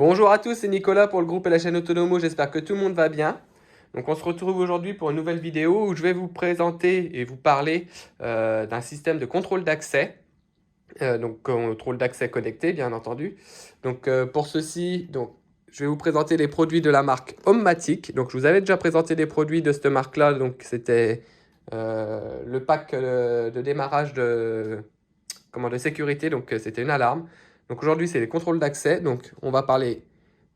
Bonjour à tous, c'est Nicolas pour le groupe et la chaîne Autonomo, j'espère que tout le monde va bien. Donc on se retrouve aujourd'hui pour une nouvelle vidéo où je vais vous présenter et vous parler d'un système de contrôle d'accès. Donc contrôle d'accès connecté bien entendu. Donc pour ceci, je vais vous présenter les produits de la marque Homematic. Donc je vous avais déjà présenté des produits de cette marque-là, donc c'était le pack de démarrage de sécurité, donc c'était une alarme. Donc aujourd'hui, c'est les contrôles d'accès. Donc on va parler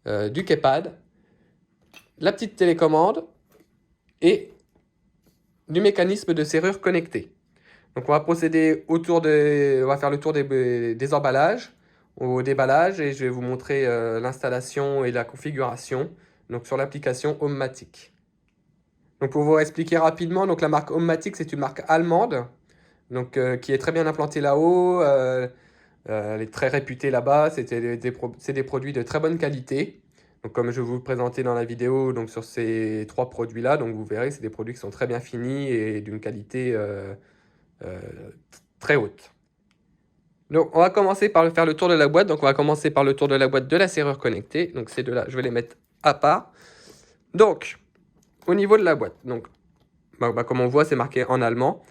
du keypad, la petite télécommande et du mécanisme de serrure connectée. Donc on va procéder on va faire le tour des emballages, au déballage, et je vais vous montrer l'installation et la configuration donc sur l'application Homematic. Donc pour vous expliquer rapidement, donc la marque Homematic, c'est une marque allemande donc, qui est très bien implantée là-haut. Elle est très réputée là-bas, c'est des produits de très bonne qualité. Donc, comme je vais vous le présenter dans la vidéo, donc sur ces trois produits-là, donc vous verrez, c'est des produits qui sont très bien finis et d'une qualité euh, très haute. Donc, on va commencer par faire le tour de la boîte. Donc, on va commencer par le tour de la boîte de la serrure connectée. Donc, ces deux-là, je vais les mettre à part. Donc, au niveau de la boîte, donc, comme on voit, c'est marqué en allemand.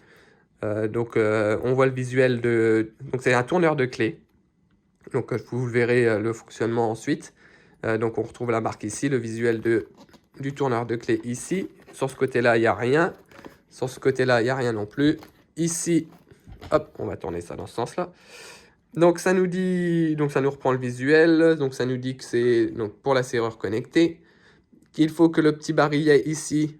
On voit le visuel de... Donc, c'est un tourneur de clé. Donc, vous verrez le fonctionnement ensuite. Donc, on retrouve la marque ici, le visuel du tourneur de clé ici. Sur ce côté-là, il n'y a rien. Sur ce côté-là, il n'y a rien non plus. Ici, hop, on va tourner ça dans ce sens-là. Donc, ça nous dit... Donc, ça nous reprend le visuel. Donc, ça nous dit que c'est pour la serrure connectée, qu'il faut que le petit barillet ici,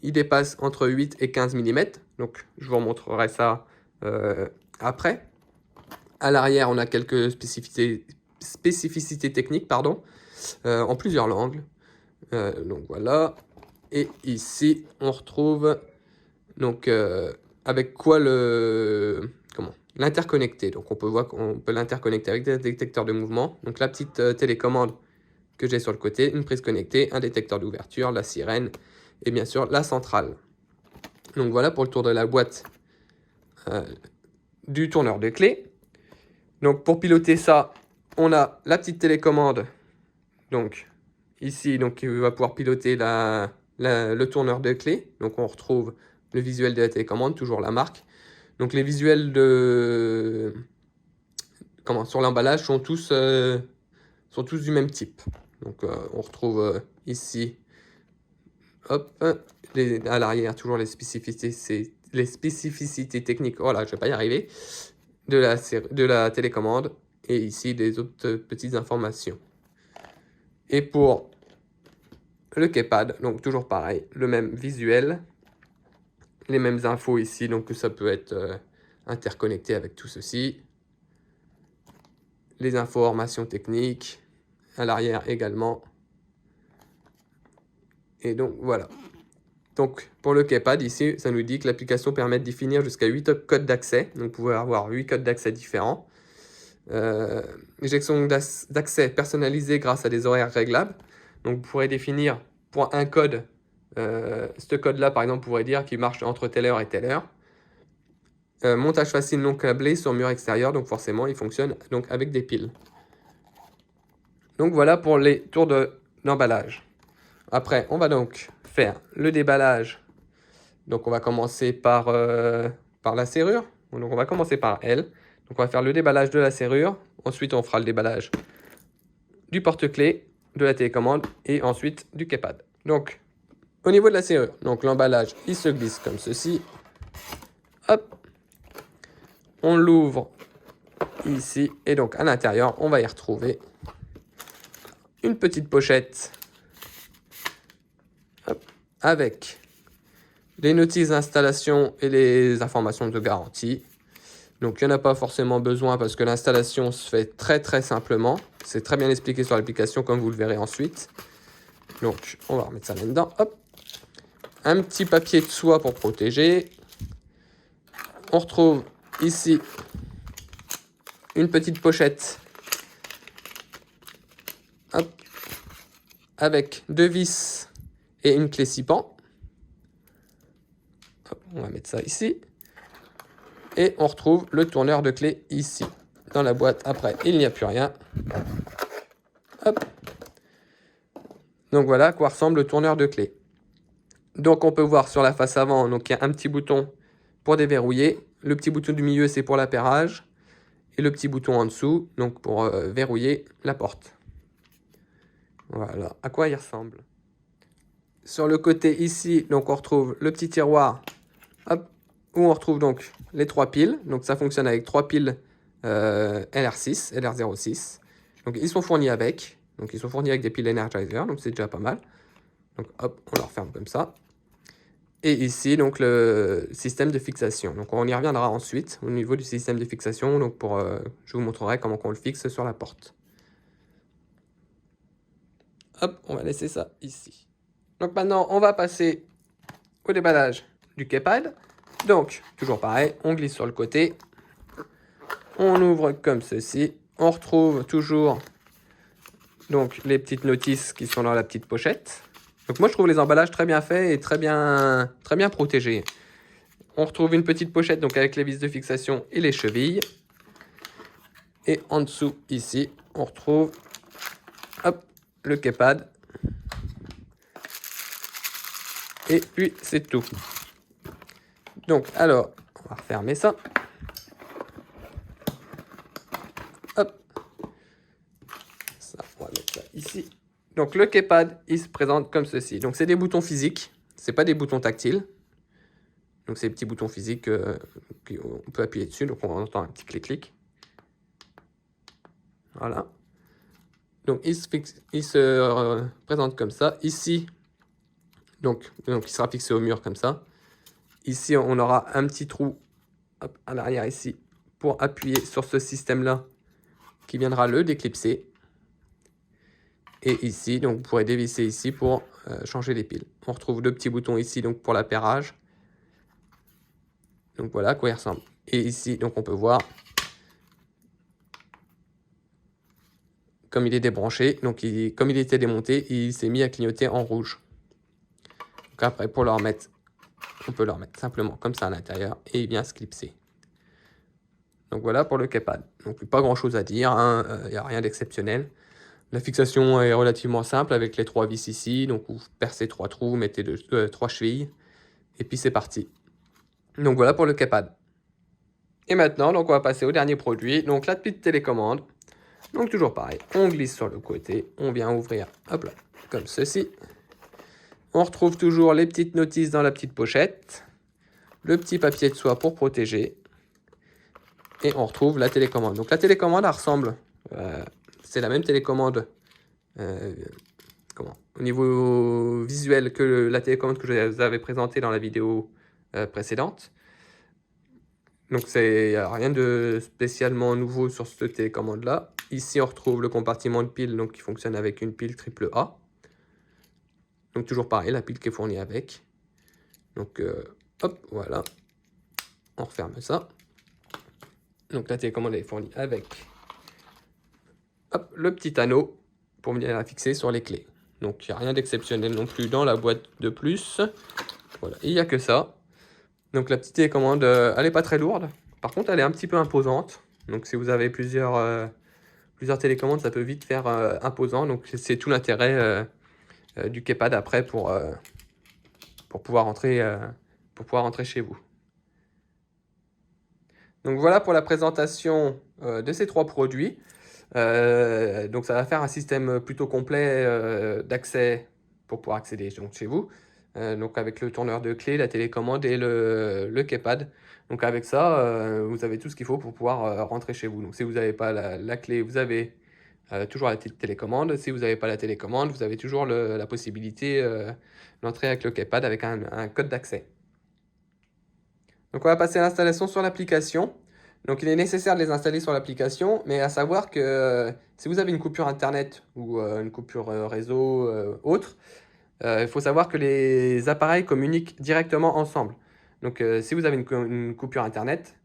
il dépasse entre 8 et 15 mm. Donc, je vous remontrerai ça après. À l'arrière, on a quelques spécificités techniques, en plusieurs langues. Donc voilà. Et ici, on retrouve avec quoi l'interconnecter. Donc on peut voir qu'on peut l'interconnecter avec des détecteurs de mouvement. Donc la petite télécommande que j'ai sur le côté, une prise connectée, un détecteur d'ouverture, la sirène et bien sûr la centrale. Donc voilà pour le tour de la boîte du tourneur de clé. Donc pour piloter ça, on a la petite télécommande. Donc ici, il va pouvoir piloter le tourneur de clé. Donc on retrouve le visuel de la télécommande, toujours la marque. Donc les visuels sur l'emballage sont tous du même type. Donc on retrouve ici, hop, à l'arrière toujours les spécificités techniques. Voilà, je vais pas y arriver. De la télécommande et ici des autres petites informations. Et pour le keypad, donc toujours pareil, le même visuel, les mêmes infos ici, donc ça peut être interconnecté avec tout ceci. Les informations techniques, à l'arrière également. Et donc voilà. Donc pour le keypad ici, ça nous dit que l'application permet de définir jusqu'à 8 codes d'accès. Donc vous pouvez avoir 8 codes d'accès différents. Injection d'accès personnalisée grâce à des horaires réglables. Donc vous pourrez définir pour un code, ce code-là par exemple, vous pourrez dire qu'il marche entre telle heure et telle heure. Montage facile non câblé sur mur extérieur, donc forcément il fonctionne donc avec des piles. Donc voilà pour les tours d'emballage. Après, on va donc faire le déballage. Donc on va commencer par la serrure. Donc on va commencer par elle. Donc on va faire le déballage de la serrure. Ensuite, on fera le déballage du porte-clés, de la télécommande et ensuite du keypad. Donc au niveau de la serrure, donc l'emballage, il se glisse comme ceci. Hop. On l'ouvre ici et donc à l'intérieur, on va y retrouver une petite pochette avec les notices d'installation et les informations de garantie. Donc il n'y en a pas forcément besoin parce que l'installation se fait très simplement. C'est très bien expliqué sur l'application comme vous le verrez ensuite. Donc on va remettre ça là-dedans. Hop. Un petit papier de soie pour protéger. On retrouve ici une petite pochette. Hop. Avec 2 vis et une clé 6 pans. On va mettre ça ici. Et on retrouve le tourneur de clé ici. Dans la boîte, après, il n'y a plus rien. Hop. Donc voilà à quoi ressemble le tourneur de clé. Donc on peut voir sur la face avant, donc il y a un petit bouton pour déverrouiller. Le petit bouton du milieu, c'est pour l'appairage. Et le petit bouton en dessous, donc pour verrouiller la porte. Voilà à quoi il ressemble. Sur le côté ici, donc on retrouve le petit tiroir, hop, où on retrouve donc les 3 piles. Donc ça fonctionne avec 3 piles LR6, LR06. Donc ils sont fournis avec. Donc ils sont fournis avec des piles Energizer, donc c'est déjà pas mal. Donc hop, on leur ferme comme ça. Et ici, donc le système de fixation. Donc on y reviendra ensuite au niveau du système de fixation. Donc je vous montrerai comment on le fixe sur la porte. Hop, on va laisser ça ici. Donc maintenant, on va passer au déballage du keypad. Donc, toujours pareil, on glisse sur le côté. On ouvre comme ceci. On retrouve toujours donc, les petites notices qui sont dans la petite pochette. Donc moi, je trouve les emballages très bien faits et très bien protégés. On retrouve une petite pochette donc avec les vis de fixation et les chevilles. Et en dessous, ici, on retrouve hop, le keypad. Et puis, c'est tout. Donc, alors, on va refermer ça. Hop. Ça, on va mettre ça ici. Donc, le keypad, il se présente comme ceci. Donc, c'est des boutons physiques. Ce n'est pas des boutons tactiles. Donc, c'est des petits boutons physiques qu'on peut appuyer dessus. Donc, on entend un petit clic-clic. Voilà. Donc, il se présente comme ça. Ici, donc, il sera fixé au mur comme ça. Ici, on aura un petit trou hop, à l'arrière ici pour appuyer sur ce système-là qui viendra le déclipser. Et ici, donc, vous pourrez dévisser ici pour changer les piles. On retrouve deux petits boutons ici donc pour l'appairage. Donc voilà à quoi il ressemble. Et ici, donc on peut voir comme il est débranché. Donc comme il était démonté, il s'est mis à clignoter en rouge. Donc après, pour le remettre, on peut le remettre simplement comme ça à l'intérieur et il vient se clipser. Donc voilà pour le keypad. Donc pas grand chose à dire, hein, n'y a rien d'exceptionnel. La fixation est relativement simple avec les 3 vis ici. Donc vous percez 3 trous, vous mettez 3 chevilles et puis c'est parti. Donc voilà pour le keypad. Et maintenant, donc on va passer au dernier produit, donc la petite télécommande. Donc toujours pareil, on glisse sur le côté, on vient ouvrir, hop là, comme ceci. On retrouve toujours les petites notices dans la petite pochette, le petit papier de soie pour protéger, et on retrouve la télécommande. Donc la télécommande, elle ressemble, c'est la même télécommande, au niveau visuel que la télécommande que je vous avais présentée dans la vidéo précédente. Donc, il n'y a rien de spécialement nouveau sur cette télécommande-là. Ici, on retrouve le compartiment de pile donc, qui fonctionne avec une pile AAA. Donc, toujours pareil, la pile qui est fournie avec. Donc, hop, voilà. On referme ça. Donc, la télécommande est fournie avec hop, le petit anneau pour venir la fixer sur les clés. Donc, il n'y a rien d'exceptionnel non plus dans la boîte de plus. Voilà, il n'y a que ça. Donc la petite télécommande, elle n'est pas très lourde. Par contre, elle est un petit peu imposante. Donc si vous avez plusieurs télécommandes, ça peut vite faire imposant. Donc c'est tout l'intérêt du keypad après pour pouvoir rentrer chez vous. Donc voilà pour la présentation de ces 3 produits. Donc ça va faire un système plutôt complet d'accès pour pouvoir accéder donc, chez vous. Donc avec le tourneur de clé, la télécommande et le keypad. Donc avec ça, vous avez tout ce qu'il faut pour pouvoir rentrer chez vous. Donc si vous n'avez pas la clé, vous avez toujours la petite télécommande. Si vous n'avez pas la télécommande, vous avez toujours la possibilité d'entrer avec le keypad avec un code d'accès. Donc on va passer à l'installation sur l'application. Donc il est nécessaire de les installer sur l'application, mais à savoir que si vous avez une coupure internet ou une coupure réseau autre, il faut savoir que les appareils communiquent directement ensemble. Donc si vous avez une coupure internet,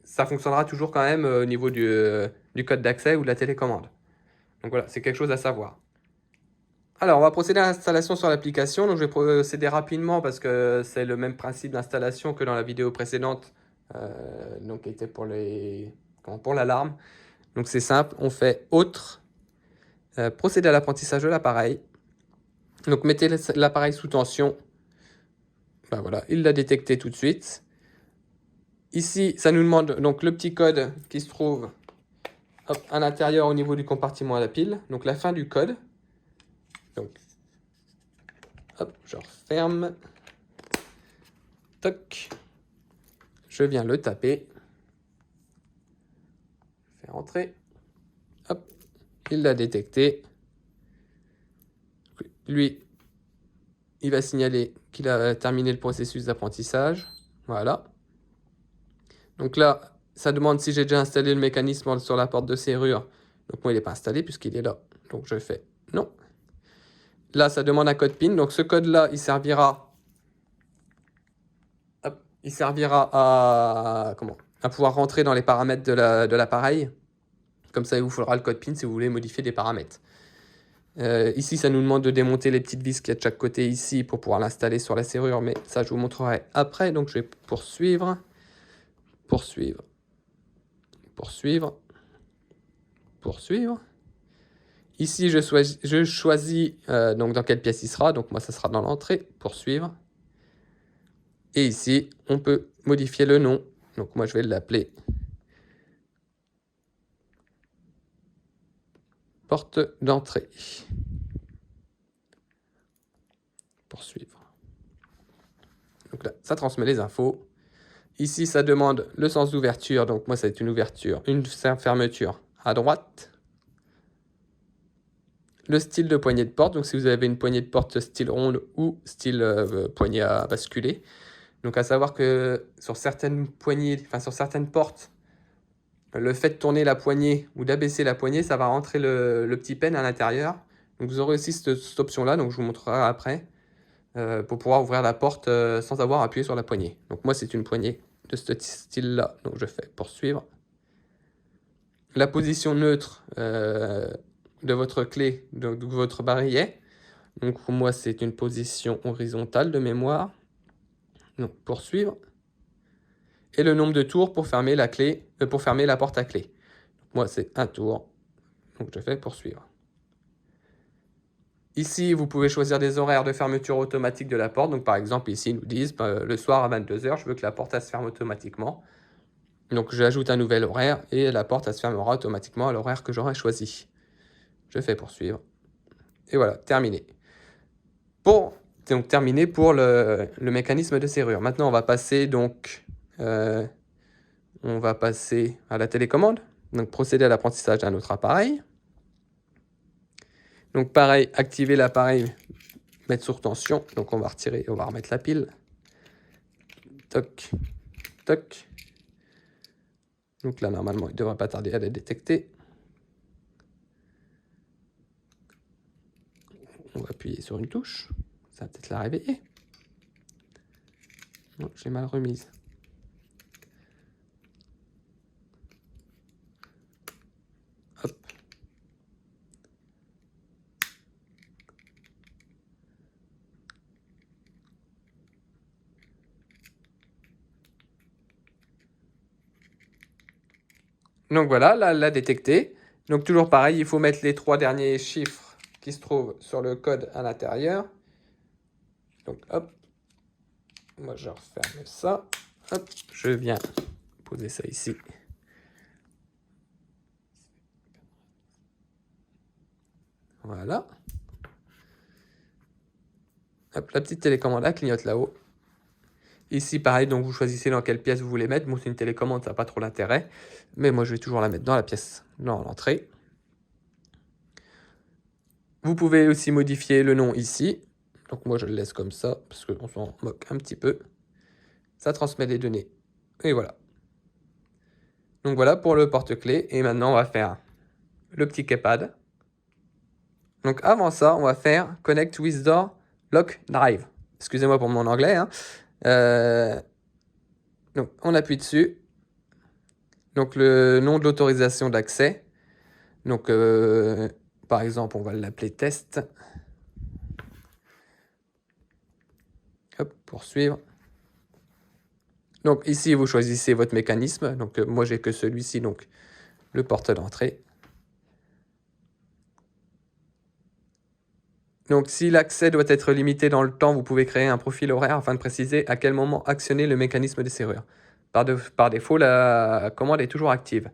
ça fonctionnera toujours quand même au niveau du code d'accès ou de la télécommande. Donc voilà, c'est quelque chose à savoir. Alors, on va procéder à l'installation sur l'application. Donc, je vais procéder rapidement parce que c'est le même principe d'installation que dans la vidéo précédente, donc qui était pour l'alarme. Donc, c'est simple, on fait autre, procéder à l'apprentissage de l'appareil. Donc mettez l'appareil sous tension. Ben voilà, il l'a détecté tout de suite. Ici, ça nous demande donc le petit code qui se trouve à l'intérieur au niveau du compartiment à la pile. Donc la fin du code. Donc, hop, je referme. Toc. Je viens le taper. Je fais rentrer. Hop, il l'a détecté. Lui, il va signaler qu'il a terminé le processus d'apprentissage. Voilà. Donc là, ça demande si j'ai déjà installé le mécanisme sur la porte de serrure. Donc moi, il n'est pas installé puisqu'il est là. Donc je fais non. Là, ça demande un code PIN. Donc ce code-là, il servira à pouvoir rentrer dans les paramètres de l'appareil. Comme ça, il vous faudra le code PIN si vous voulez modifier des paramètres. Ici, ça nous demande de démonter les petites vis qu'il y a de chaque côté ici pour pouvoir l'installer sur la serrure. Mais ça, je vous montrerai après. Donc je vais poursuivre. Poursuivre. Poursuivre. Poursuivre. Ici, je choisis donc dans quelle pièce il sera. Donc moi, ça sera dans l'entrée. Poursuivre. Et ici, on peut modifier le nom. Donc moi, je vais l'appeler porte d'entrée. Poursuivre. Donc là, ça transmet les infos. Ici, ça demande le sens d'ouverture. Donc moi, ça va être une ouverture, une fermeture à droite. Le style de poignée de porte. Donc si vous avez une poignée de porte style ronde ou style poignée à basculer. Donc à savoir que sur certaines poignées, enfin sur certaines portes, le fait de tourner la poignée ou d'abaisser la poignée, ça va rentrer le petit pen à l'intérieur. Donc vous aurez aussi cette option-là, donc je vous montrerai après, pour pouvoir ouvrir la porte sans avoir appuyé sur la poignée. Donc moi, c'est une poignée de ce style-là, donc je fais poursuivre. La position neutre de votre clé, de votre barillet. Donc pour moi, c'est une position horizontale de mémoire. Donc poursuivre. Et le nombre de tours pour fermer la clé, pour fermer la porte à clé. Moi, c'est un tour. Donc je fais poursuivre. Ici, vous pouvez choisir des horaires de fermeture automatique de la porte. Donc par exemple, ici, ils nous disent le soir à 22 h, je veux que la porte elle se ferme automatiquement. Donc j'ajoute un nouvel horaire et la porte elle se fermera automatiquement à l'horaire que j'aurai choisi. Je fais poursuivre. Et voilà, terminé. Donc terminé pour le mécanisme de serrure. Maintenant, on va passer donc à la télécommande. Donc procéder à l'apprentissage d'un autre appareil. Donc pareil, activer l'appareil, mettre sur tension. Donc on va retirer, on va remettre la pile. Toc, toc. Donc là, normalement, il ne devrait pas tarder à la détecter. On va appuyer sur une touche. Ça va peut-être la réveiller. Non, j'ai mal remise. Hop. Donc voilà, là, elle l'a détecté. Donc toujours pareil, il faut mettre les 3 derniers chiffres qui se trouvent sur le code à l'intérieur. Donc hop, moi je referme ça. Hop, je viens poser ça ici. Voilà. Hop, la petite télécommande elle clignote là-haut. Ici, pareil, donc vous choisissez dans quelle pièce vous voulez mettre. Bon, c'est une télécommande, ça n'a pas trop l'intérêt. Mais moi, je vais toujours la mettre dans la pièce, dans l'entrée. Vous pouvez aussi modifier le nom ici. Donc moi, je le laisse comme ça, parce qu'on s'en moque un petit peu. Ça transmet les données. Et voilà. Donc voilà pour le porte-clés. Et maintenant, on va faire le petit keypad. Donc avant ça, on va faire Connect with Door Lock Drive. Excusez-moi pour mon anglais. Hein. Donc on appuie dessus. Donc le nom de l'autorisation d'accès. Donc par exemple, on va l'appeler test. Hop, poursuivre. Donc ici, vous choisissez votre mécanisme. Donc moi, j'ai que celui-ci, donc le porte d'entrée. Donc, si l'accès doit être limité dans le temps, vous pouvez créer un profil horaire afin de préciser à quel moment actionner le mécanisme des serrures. Par défaut, la commande est toujours active.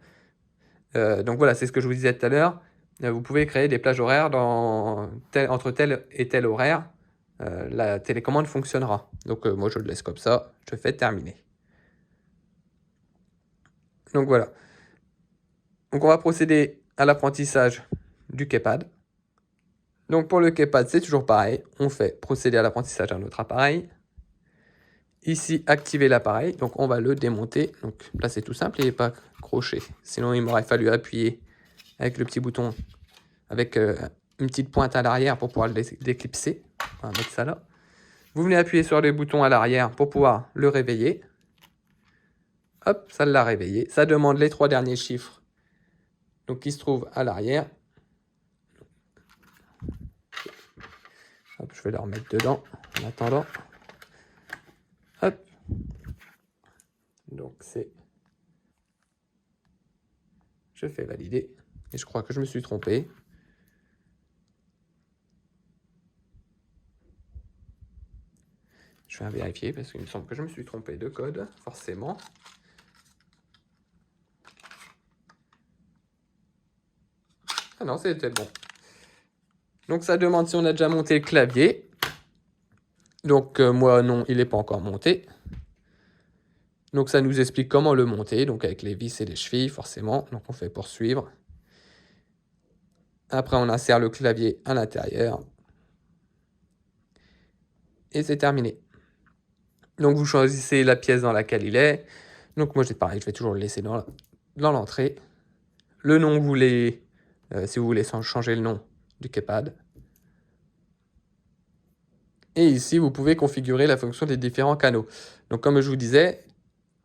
Donc voilà, c'est ce que je vous disais tout à l'heure. Vous pouvez créer des plages horaires entre tel et tel horaire. La télécommande fonctionnera. Donc moi, je le laisse comme ça. Je fais terminer. Donc voilà. Donc on va procéder à l'apprentissage du keypad. Donc pour le keypad, c'est toujours pareil. On fait procéder à l'apprentissage d'un autre appareil. Ici, activer l'appareil. Donc on va le démonter. Donc là, c'est tout simple, il n'est pas croché. Sinon, il m'aurait fallu appuyer avec le petit bouton, avec une petite pointe à l'arrière pour pouvoir le déclipser. On va mettre ça là. Vous venez appuyer sur les boutons à l'arrière pour pouvoir le réveiller. Hop, ça l'a réveillé. Ça demande les 3 derniers chiffres, donc qui se trouvent à l'arrière. Hop, je vais le remettre dedans en attendant. Hop. Donc c'est... Je fais valider. Et je crois que je me suis trompé. Je vais vérifier parce qu'il me semble que je me suis trompé de code, forcément. Ah non, c'était bon. Donc ça demande si on a déjà monté le clavier. Donc moi non, il n'est pas encore monté. Donc ça nous explique comment le monter, donc avec les vis et les chevilles forcément. Donc on fait poursuivre. Après on insère le clavier à l'intérieur. Et c'est terminé. Donc vous choisissez la pièce dans laquelle il est. Donc moi pareil, je vais toujours le laisser dans l'entrée. Le nom que vous voulez, si vous voulez changer le nom du keypad. Et ici, vous pouvez configurer la fonction des différents canaux. Donc comme je vous disais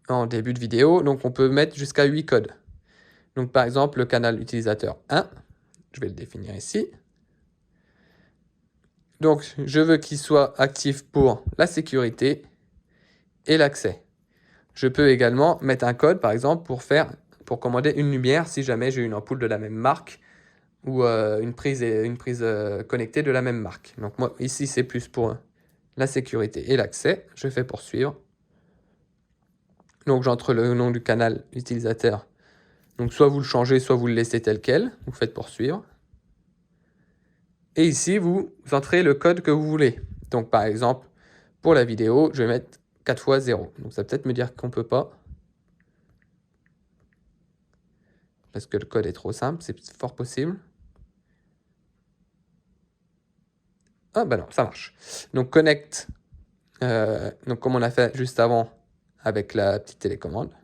en début de vidéo, donc on peut mettre jusqu'à 8 codes. Donc par exemple, le canal utilisateur 1, je vais le définir ici. Donc je veux qu'il soit actif pour la sécurité et l'accès. Je peux également mettre un code, par exemple, pour commander une lumière si jamais j'ai une ampoule de la même marque ou une prise connectée de la même marque. Donc moi, ici, c'est plus pour la sécurité et l'accès. Je fais poursuivre. Donc j'entre le nom du canal utilisateur. Donc soit vous le changez, soit vous le laissez tel quel. Vous faites poursuivre. Et ici, vous entrez le code que vous voulez. Donc par exemple, pour la vidéo, je vais mettre 4 fois 0. Donc ça va peut-être me dire qu'on ne peut pas. Parce que le code est trop simple, c'est fort possible. Ah ben non, ça marche. Donc connect, donc comme on a fait juste avant avec la petite télécommande.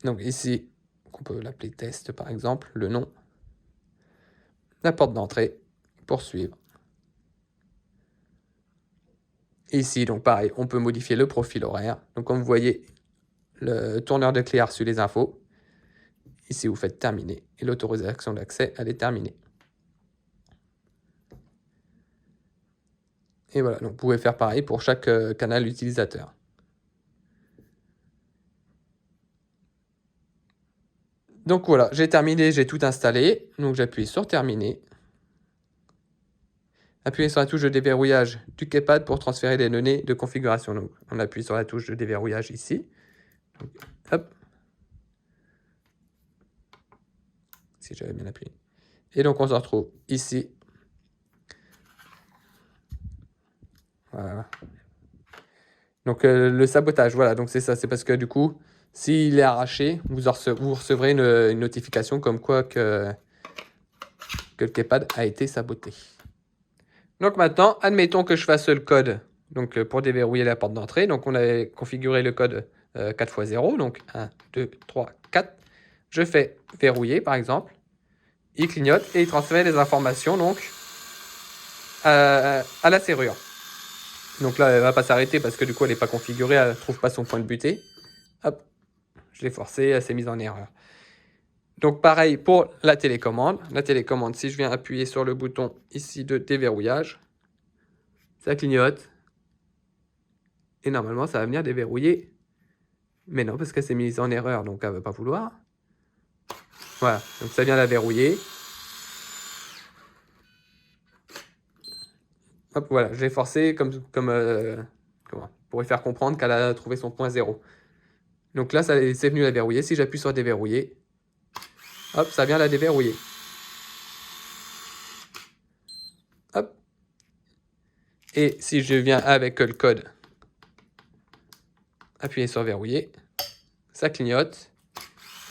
Donc ici, on peut l'appeler test par exemple, le nom. La porte d'entrée, poursuivre. Ici, donc pareil, on peut modifier le profil horaire. Donc comme vous voyez, le tourneur de clé a reçu les infos. Ici, vous faites terminer et l'autorisation d'accès, elle est terminée. Et voilà, donc vous pouvez faire pareil pour chaque canal utilisateur. Donc voilà, j'ai terminé, j'ai tout installé. Donc j'appuie sur terminer. Appuyez sur la touche de déverrouillage du keypad pour transférer les données de configuration. Donc on appuie sur la touche de déverrouillage ici. Donc, hop. Si j'avais bien appuyé. Et donc on se retrouve ici. Voilà. Donc le sabotage, voilà, donc c'est ça, c'est parce que du coup, s'il est arraché, vous recevrez une notification comme quoi que le keypad a été saboté. Donc maintenant, admettons que je fasse le code donc, pour déverrouiller la porte d'entrée. Donc on avait configuré le code 4 x 0, donc 1, 2, 3, 4. Je fais verrouiller par exemple. Il clignote et il transfère les informations donc, à la serrure. Donc là, elle ne va pas s'arrêter parce que du coup, elle n'est pas configurée, elle ne trouve pas son point de butée. Hop, je l'ai forcé, elle s'est mise en erreur. Donc pareil pour la télécommande. La télécommande, si je viens appuyer sur le bouton ici de déverrouillage, ça clignote. Et normalement, ça va venir déverrouiller. Mais non, parce qu'elle s'est mise en erreur, donc elle ne va pas vouloir. Voilà, donc ça vient la verrouiller. Hop, voilà, je l'ai forcé pour lui faire comprendre qu'elle a trouvé son point 0. Donc là, c'est venu la verrouiller. Si j'appuie sur déverrouiller, hop, ça vient la déverrouiller. Hop. Et si je viens avec le code, appuyer sur verrouiller, ça clignote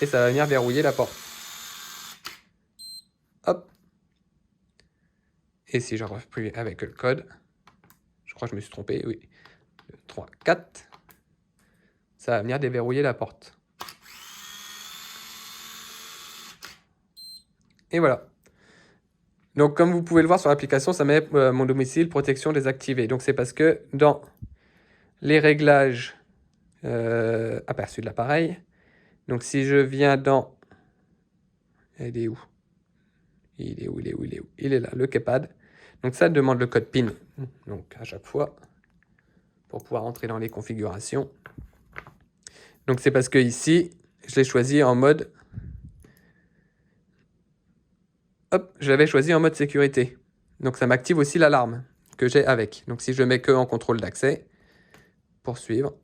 et ça va venir verrouiller la porte. Hop. Et si je appuie avec le code, je crois que je me suis trompé, oui. 3, 4. Ça va venir déverrouiller la porte. Et voilà. Donc, comme vous pouvez le voir sur l'application, ça met mon domicile protection désactivée. Donc, c'est parce que dans les réglages aperçus de l'appareil, donc si je viens dans... Il est où? Il est là, le keypad. Donc, ça demande le code PIN. Donc, à chaque fois, pour pouvoir entrer dans les configurations. Donc, c'est parce que ici, je l'ai choisi en mode... Hop, je l'avais choisi en mode sécurité. Donc, ça m'active aussi l'alarme que j'ai avec. Donc, si je mets que en contrôle d'accès, poursuivre.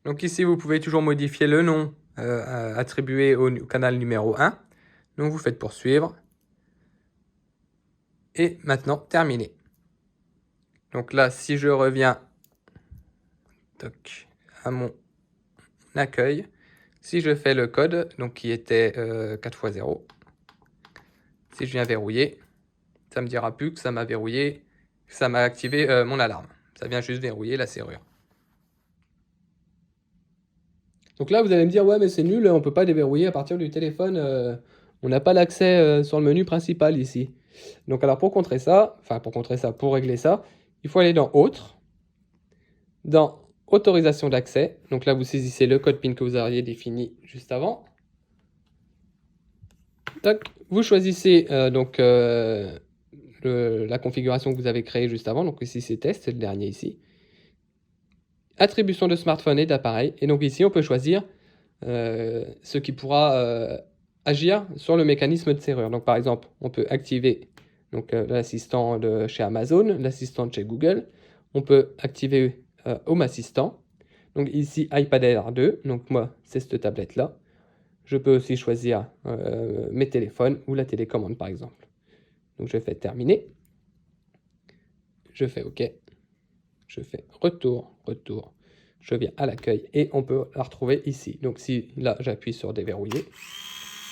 Donc, ici, vous pouvez toujours modifier le nom attribué au canal numéro 1. Donc, vous faites poursuivre. Et maintenant, terminé. Donc là, si je reviens à mon accueil, si je fais le code, donc qui était 4 x 0, si je viens verrouiller, ça ne me dira plus que ça m'a verrouillé, que ça m'a activé mon alarme. Ça vient juste verrouiller la serrure. Donc là, vous allez me dire, ouais, mais c'est nul, on ne peut pas déverrouiller à partir du téléphone, on n'a pas l'accès sur le menu principal ici. Donc alors pour régler ça, il faut aller dans Autres, dans Autorisation d'accès. Donc là, vous saisissez le code PIN que vous auriez défini juste avant. Tac. Vous choisissez la configuration que vous avez créée juste avant. Donc ici, c'est test, c'est le dernier ici. Attribution de smartphone et d'appareil. Et donc ici, on peut choisir ce qui pourra agir sur le mécanisme de serrure. Donc par exemple, on peut activer l'assistant de chez Amazon, l'assistant de chez Google. On peut activer Home Assistant. Donc ici, iPad Air 2. Donc moi, c'est cette tablette-là. Je peux aussi choisir mes téléphones ou la télécommande, par exemple. Donc je fais terminer. Je fais OK. Je fais retour. Je viens à l'accueil et on peut la retrouver ici. Donc si là, j'appuie sur déverrouiller,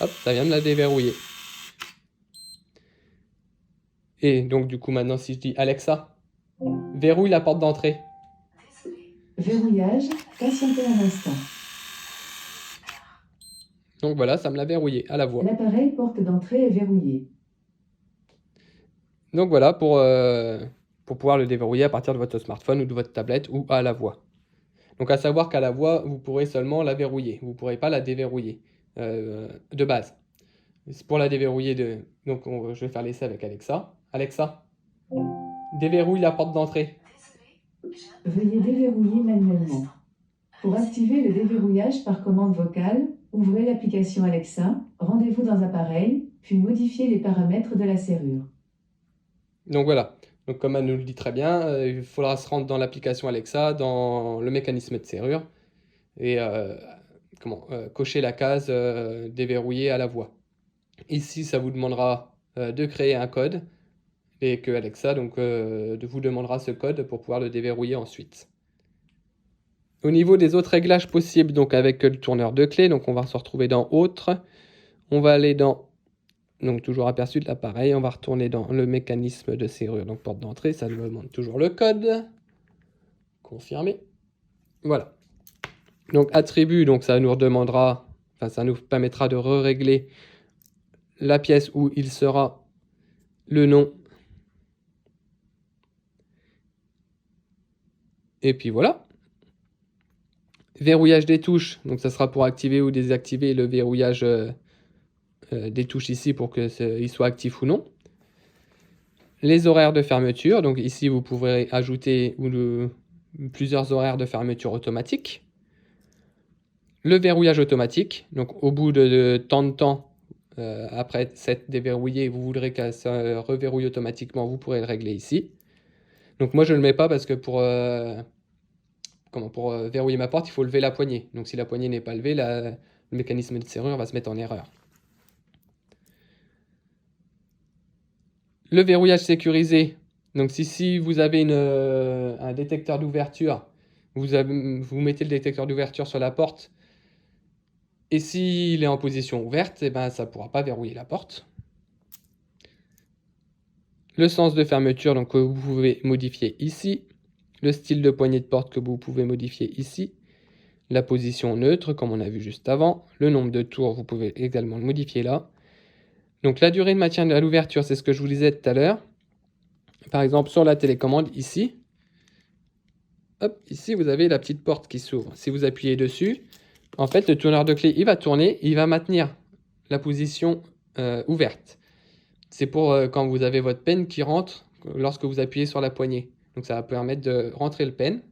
hop, ça vient de la déverrouiller. Et donc du coup, maintenant, si je dis Alexa, verrouille la porte d'entrée. Verrouillage, patientez un instant. Donc voilà, ça me l'a verrouillé à la voix. L'appareil porte d'entrée est verrouillé. Donc voilà pour pouvoir le déverrouiller à partir de votre smartphone ou de votre tablette ou à la voix. Donc à savoir qu'à la voix, vous pourrez seulement la verrouiller. Vous ne pourrez pas la déverrouiller de base. Pour la déverrouiller, je vais faire l'essai avec Alexa. Alexa, déverrouille la porte d'entrée. Veuillez déverrouiller manuellement. Pour activer le déverrouillage par commande vocale, ouvrez l'application Alexa, rendez-vous dans Appareil, puis modifiez les paramètres de la serrure. Donc voilà. Donc comme elle nous le dit très bien, il faudra se rendre dans l'application Alexa, dans le mécanisme de serrure, et cocher la case déverrouiller à la voix. Ici, ça vous demandera de créer un code, et que Alexa vous demandera ce code pour pouvoir le déverrouiller ensuite. Au niveau des autres réglages possibles, donc avec le tourneur de clé, donc on va se retrouver dans Autres. On va aller dans, donc toujours aperçu de l'appareil, on va retourner dans le mécanisme de serrure, donc porte d'entrée, ça nous demande toujours le code. Confirmer. Voilà. Donc attribut, donc ça nous redemandera, ça nous permettra de régler la pièce où il sera le nom. Et puis voilà. Verrouillage des touches, donc ça sera pour activer ou désactiver le verrouillage des touches ici pour qu'il soit actif ou non. Les horaires de fermeture, donc ici vous pourrez ajouter plusieurs horaires de fermeture automatique. Le verrouillage automatique, donc au bout de tant de temps, après s'être déverrouillé, vous voudrez qu'elle se reverrouille automatiquement, vous pourrez le régler ici. Donc moi je ne le mets pas parce que pour verrouiller ma porte, il faut lever la poignée. Donc si la poignée n'est pas levée, le mécanisme de serrure va se mettre en erreur. Le verrouillage sécurisé. Donc si vous avez un détecteur d'ouverture, vous mettez le détecteur d'ouverture sur la porte, et s'il est en position ouverte, eh ben, ça ne pourra pas verrouiller la porte. Le sens de fermeture, donc, que vous pouvez modifier ici. Le style de poignée de porte que vous pouvez modifier ici. La position neutre, comme on a vu juste avant. Le nombre de tours, vous pouvez également le modifier là. Donc la durée de maintien à l'ouverture, c'est ce que je vous disais tout à l'heure. Par exemple, sur la télécommande, ici, hop, ici, vous avez la petite porte qui s'ouvre. Si vous appuyez dessus, en fait, le tourneur de clé, il va tourner, il va maintenir la position ouverte. C'est pour quand vous avez votre pen qui rentre lorsque vous appuyez sur la poignée. Donc ça va permettre de rentrer le pen,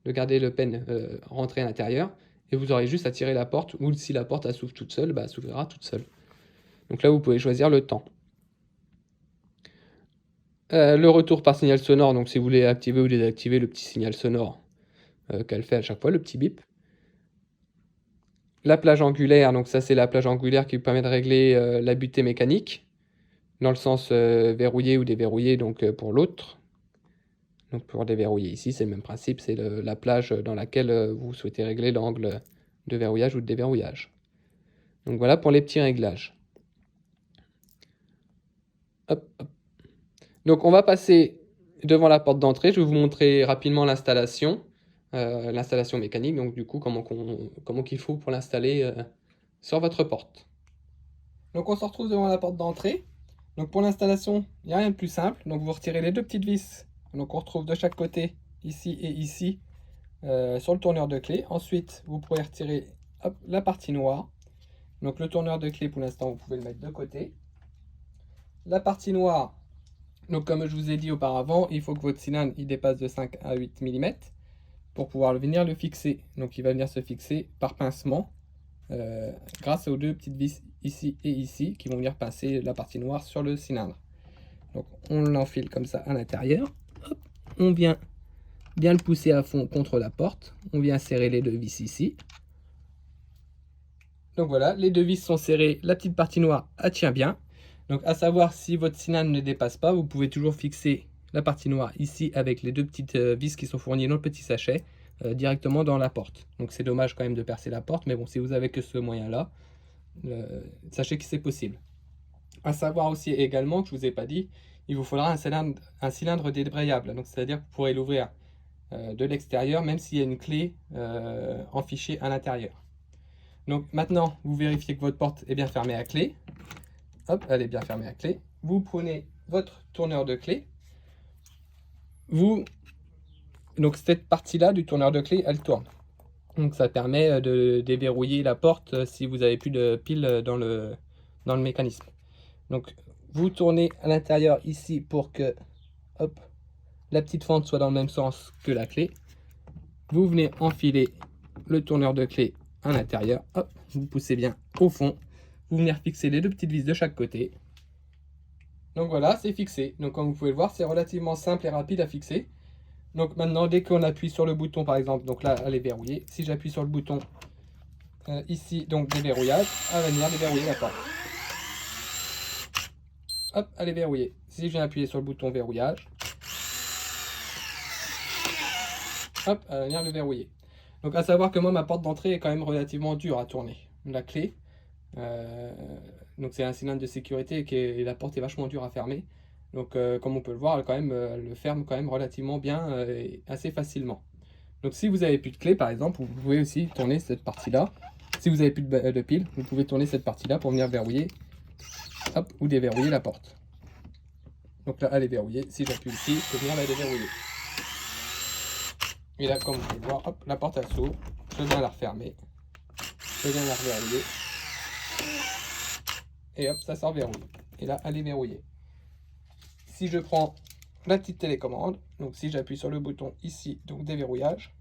de garder le pen rentré à l'intérieur, et vous aurez juste à tirer la porte, ou si la porte s'ouvre toute seule, bah, elle s'ouvrira toute seule. Donc là, vous pouvez choisir le temps. Le retour par signal sonore, donc si vous voulez activer ou désactiver le petit signal sonore qu'elle fait à chaque fois, le petit bip. La plage angulaire, donc ça c'est la plage angulaire qui vous permet de régler la butée mécanique, dans le sens verrouillé ou déverrouillé, donc pour l'autre. Donc pour déverrouiller ici, c'est le même principe, c'est la plage dans laquelle vous souhaitez régler l'angle de verrouillage ou de déverrouillage. Donc voilà pour les petits réglages. Hop, hop. Donc on va passer devant la porte d'entrée, je vais vous montrer rapidement l'installation mécanique, donc du coup comment qu'il faut pour l'installer sur votre porte. Donc on se retrouve devant la porte d'entrée. Donc pour l'installation, il n'y a rien de plus simple. Donc vous retirez les deux petites vis, donc on retrouve de chaque côté, ici et ici, sur le tourneur de clé. Ensuite, vous pourrez retirer hop, la partie noire. Donc le tourneur de clé, pour l'instant, vous pouvez le mettre de côté. La partie noire, donc comme je vous ai dit auparavant, il faut que votre cylindre il dépasse de 5 à 8 mm pour pouvoir venir le fixer. Donc il va venir se fixer par pincement grâce aux deux petites vis ici et ici qui vont venir pincer la partie noire sur le cylindre. Donc on l'enfile comme ça à l'intérieur. On vient bien le pousser à fond contre la porte. On vient serrer les deux vis ici. Donc voilà, les deux vis sont serrées. La petite partie noire, elle tient bien. Donc à savoir, si votre cylindre ne dépasse pas, vous pouvez toujours fixer la partie noire ici avec les deux petites vis qui sont fournies dans le petit sachet directement dans la porte. Donc c'est dommage quand même de percer la porte, mais bon, si vous avez que ce moyen-là, sachez que c'est possible. À savoir aussi également, que je ne vous ai pas dit, il vous faudra un cylindre débrayable. Donc c'est-à-dire que vous pourrez l'ouvrir de l'extérieur, même s'il y a une clé en fichier à l'intérieur. Donc maintenant, vous vérifiez que votre porte est bien fermée à clé. Hop, elle est bien fermée à clé. Vous prenez votre tourneur de clé. Donc cette partie-là du tourneur de clé, elle tourne. Donc ça permet de déverrouiller la porte si vous n'avez plus de pile dans le mécanisme. Donc vous tournez à l'intérieur ici pour que hop, la petite fente soit dans le même sens que la clé. Vous venez enfiler le tourneur de clé à l'intérieur. Hop, vous poussez bien au fond. Vous venez fixer les deux petites vis de chaque côté. Donc voilà, c'est fixé. Donc comme vous pouvez le voir, c'est relativement simple et rapide à fixer. Donc maintenant, dès qu'on appuie sur le bouton, par exemple, donc là, elle est verrouillée. Si j'appuie sur le bouton ici, donc déverrouillage, elle va venir déverrouiller la porte. Hop, elle est verrouillée. Si je viens appuyer sur le bouton verrouillage, hop, elle va venir le verrouiller. Donc à savoir que moi, ma porte d'entrée est quand même relativement dure à tourner. La clé, donc c'est un cylindre de sécurité et la porte est vachement dure à fermer. Donc comme on peut le voir, elle le ferme quand même relativement bien et assez facilement. Donc si vous n'avez plus de clé par exemple, vous pouvez aussi tourner cette partie-là. Si vous n'avez plus de pile, vous pouvez tourner cette partie-là pour venir verrouiller hop, ou déverrouiller la porte. Donc là elle est verrouillée, si j'appuie ici, je peux venir la déverrouiller. Et là comme vous pouvez le voir, hop, la porte elle s'ouvre, je viens la refermer, je viens la reverrouiller. Et hop, ça sort verrouillé. Et là, elle est verrouillée. Si je prends la petite télécommande, donc si j'appuie sur le bouton ici, donc déverrouillage,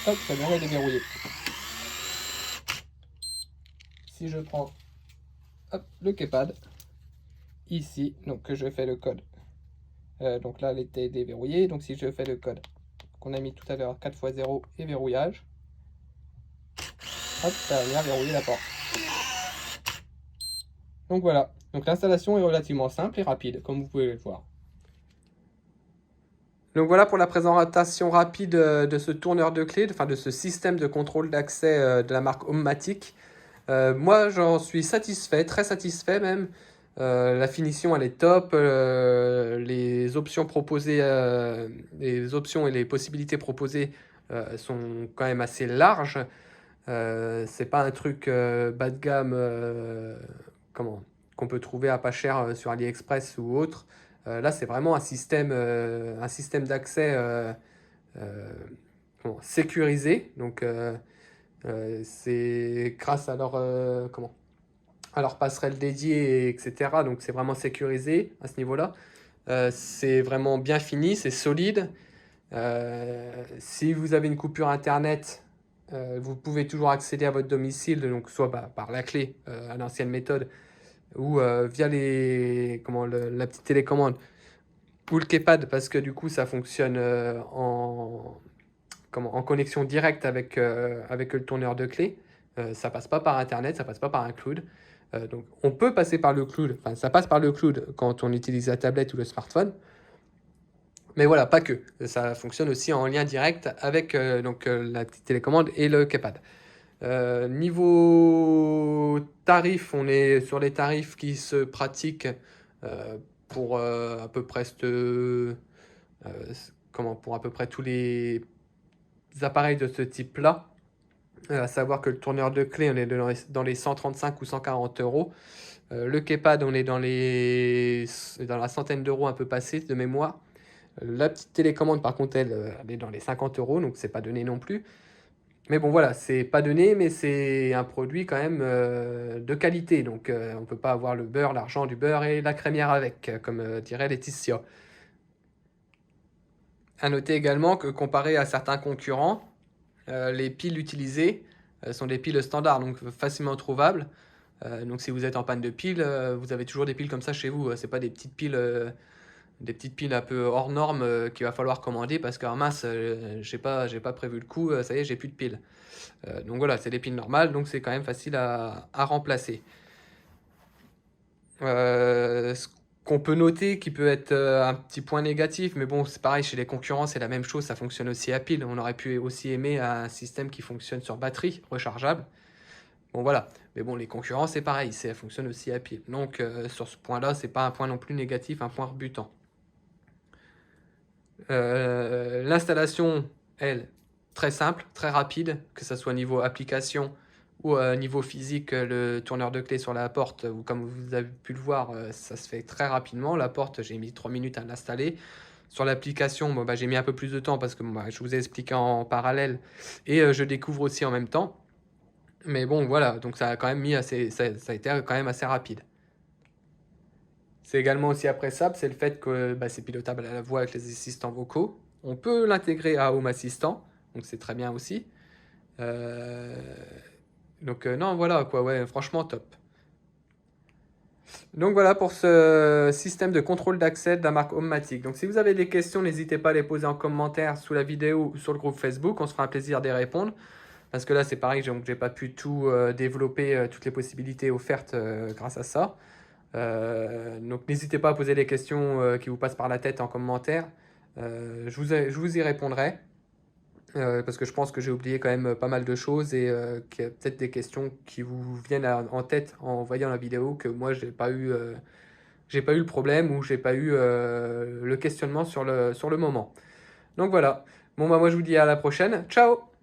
hop, ça vient la déverrouiller. si je prends hop, le keypad, ici, donc je fais le code. Donc là, elle était déverrouillée. Donc si je fais le code qu'on a mis tout à l'heure, 4x0 et verrouillage, hop, ça va venir verrouiller la porte. Donc voilà. Donc l'installation est relativement simple et rapide, comme vous pouvez le voir. Donc voilà pour la présentation rapide de ce tourneur de clé, enfin de ce système de contrôle d'accès de la marque Homematic. Moi, j'en suis satisfait, très satisfait même. La finition, elle est top. Les options proposées, les options et les possibilités proposées sont quand même assez larges. C'est pas un truc bas de gamme comment, qu'on peut trouver à pas cher sur AliExpress ou autre. Là, c'est vraiment un système d'accès sécurisé. Donc, c'est grâce à leur passerelle dédiée, etc. Donc, c'est vraiment sécurisé à ce niveau-là. C'est vraiment bien fini, c'est solide. Si vous avez une coupure Internet, vous pouvez toujours accéder à votre domicile, donc soit par la clé à l'ancienne méthode, ou via la petite télécommande ou le keypad, parce que du coup ça fonctionne en connexion directe avec le tourneur de clé. Ça passe pas par Internet, ça passe pas par un cloud. Donc on peut passer par le cloud, enfin ça passe par le cloud quand on utilise la tablette ou le smartphone. Mais voilà, pas que. Ça fonctionne aussi en lien direct avec la petite télécommande et le keypad. Niveau tarif, on est sur les tarifs qui se pratiquent pour à peu près pour à peu près tous les appareils de ce type-là. À savoir que le tourneur de clé, on est dans les 135 ou 140 euros. Le keypad, on est dans la centaine d'euros un peu passé de mémoire. La petite télécommande, par contre, elle est dans les 50 euros, donc c'est pas donné non plus. Mais bon, voilà, c'est pas donné, mais c'est un produit quand même de qualité. Donc, on peut pas avoir le beurre, l'argent du beurre et la crémière avec, comme dirait Laetitia. À noter également que comparé à certains concurrents, les piles utilisées sont des piles standards, donc facilement trouvables. Donc, si vous êtes en panne de piles, vous avez toujours des piles comme ça chez vous. C'est pas des petites piles un peu hors normes qu'il va falloir commander parce que mince, j'ai pas prévu le coup, ça y est, j'ai plus de piles. Donc voilà, c'est des piles normales, donc c'est quand même facile à remplacer. Ce qu'on peut noter qui peut être un petit point négatif, mais bon, c'est pareil, chez les concurrents, c'est la même chose, ça fonctionne aussi à pile. On aurait pu aussi aimer un système qui fonctionne sur batterie rechargeable. Bon voilà, mais bon, les concurrents, c'est pareil, ça fonctionne aussi à pile. Donc sur ce point-là, c'est pas un point non plus négatif, un point rebutant. L'installation, elle, très simple, très rapide, que ce soit niveau application ou niveau physique, le tourneur de clé sur la porte, ou comme vous avez pu le voir, ça se fait très rapidement. La porte, j'ai mis 3 minutes à l'installer. Sur l'application, bon, j'ai mis un peu plus de temps parce que je vous ai expliqué en parallèle et je découvre aussi en même temps. Mais bon, voilà, donc ça a quand même ça a été quand même assez rapide. C'est également aussi appréciable, c'est le fait que c'est pilotable à la voix avec les assistants vocaux. On peut l'intégrer à Home Assistant, donc c'est très bien aussi. Euh, Donc non, voilà quoi, ouais, franchement top. Donc voilà pour ce système de contrôle d'accès de la marque Homematic. Donc si vous avez des questions, n'hésitez pas à les poser en commentaire sous la vidéo ou sur le groupe Facebook, on se fera un plaisir d'y répondre. Parce que là c'est pareil, j'ai pas pu tout développer, toutes les possibilités offertes grâce à ça. Donc n'hésitez pas à poser les questions qui vous passent par la tête en commentaire. Je vous y répondrai. Parce que je pense que j'ai oublié quand même pas mal de choses et qu'il y a peut-être des questions qui vous viennent en tête en voyant la vidéo que moi j'ai pas eu le problème ou j'ai pas eu le questionnement sur le moment. Donc voilà. Bon moi je vous dis à la prochaine. Ciao!